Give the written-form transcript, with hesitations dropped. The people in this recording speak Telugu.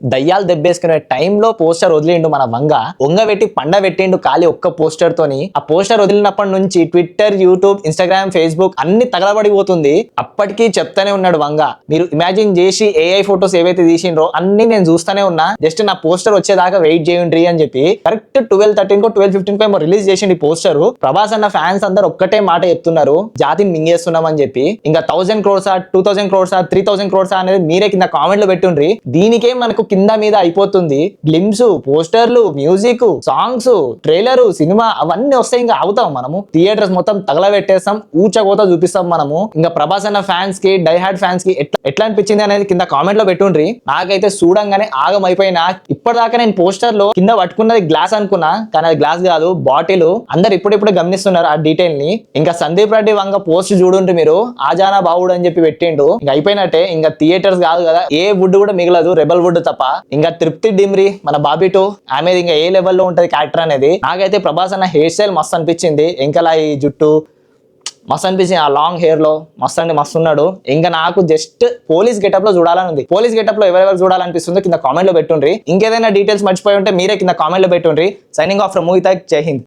దయ్యాలు దెబ్బేసుకునే టైంలో పోస్టర్ వదిలిండు మన వంగ పెట్టి పండ పెట్టిండు ఖాళీ ఒక్క పోస్టర్ తోని. ఆ పోస్టర్ వదిలినప్పటి నుంచి ట్విట్టర్, యూట్యూబ్, ఇన్స్టాగ్రామ్, ఫేస్బుక్ అన్ని తగలబడిపోతుంది. అప్పటికీ చెప్తానే ఉన్నాడు వంగ, మీరు ఇమాజిన్ చేసి ఏఐ ఫోటోస్ ఏవైతే తీసిండ్రో అన్ని నేను చూస్తానే ఉన్నా, జస్ట్ నా పోస్టర్ వచ్చేదాకా వెయిట్ చేయండి అని చెప్పి కరెక్ట్ 12:13 12:15 రిలీజ్ చేసిండు ఈ పోస్టర్. ప్రభాస్ అన్న ఫ్యాన్స్ అందరు ఒక్కటే మాట చెప్తున్నారు, జాతిని మింగేస్తున్నాం అని చెప్పి. ఇంకా 1000 crores 2000 crores 3000 crores అనేది మీరే కింద కామెంట్ లో పెట్టుండ్రి. దీనికే మనకు కింద మీద అయిపోతుంది. గ్లిమ్స్, పోస్టర్లు, మ్యూజిక్, సాంగ్స్, ట్రైలర్, సినిమా అవన్నీ వస్తాయి. ఇంకా అవుతాం మనము, థియేటర్స్ మొత్తం తగలబెట్టేస్తాం, ఊచకోత చూపిస్తాం మనము. ఇంకా ప్రభాస్ అన్న ఫ్యాన్స్ కి, డై హార్డ్ ఫ్యాన్స్ కి ఎట్లా అనిపించింది అనేది కింద కామెంట్ లో పెట్టుండ్రి. నాకైతే చూడంగానే ఆగం అయిపోయినా. ఇప్పటిదాకా నేను పోస్టర్ లో కింద పట్టుకున్నది గ్లాస్ అనుకున్నా, కానీ అది గ్లాస్ కాదు, బాటిల్. అందరు ఇప్పుడిప్పుడు గమనిస్తున్నారు ఆ డీటెయిల్ ని. ఇంకా సందీప్ రెడ్డి వంగ పోస్ట్ చూడుండ్రి మీరు, ఆజానా బావుడు అని చెప్పి పెట్టిండు. ఇంకా అయిపోయినట్టే. ఇంకా థియేటర్స్ కాదు కదా, ఏ వుడ్ కూడా మిగలదు రెబల్ వుడ్ తప్ప. ఇంకా తృప్తి డిమ్రి మన బాబీటో, ఆమె ఇంకా ఏ లెవెల్లో ఉంటది క్యారెక్టర్ అనేది. నాకైతే ప్రభాస్ అన్న హెయిర్ స్టైల్ మస్తు అనిపించింది. ఇంకా ఈ జుట్టు మస్తు అనిపించింది, ఆ లాంగ్ హెయిర్ లో మస్తు అండి మస్తు ఉన్నాడు. ఇంకా నాకు జస్ట్ పోలీస్ గెటప్ లో చూడాలని ఉంది. పోలీస్ గెటప్ లో ఎవరెవరు చూడాలనిపిస్తుందో కింద కామెంట్ లో పెట్టుండ్రి. ఇంకేదైనా డీటెయిల్స్ మర్చిపోయి ఉంటే మీరే కింద కామెంట్ లో పెట్టుండ్రి. Signing off from movie talk. జై హింద్.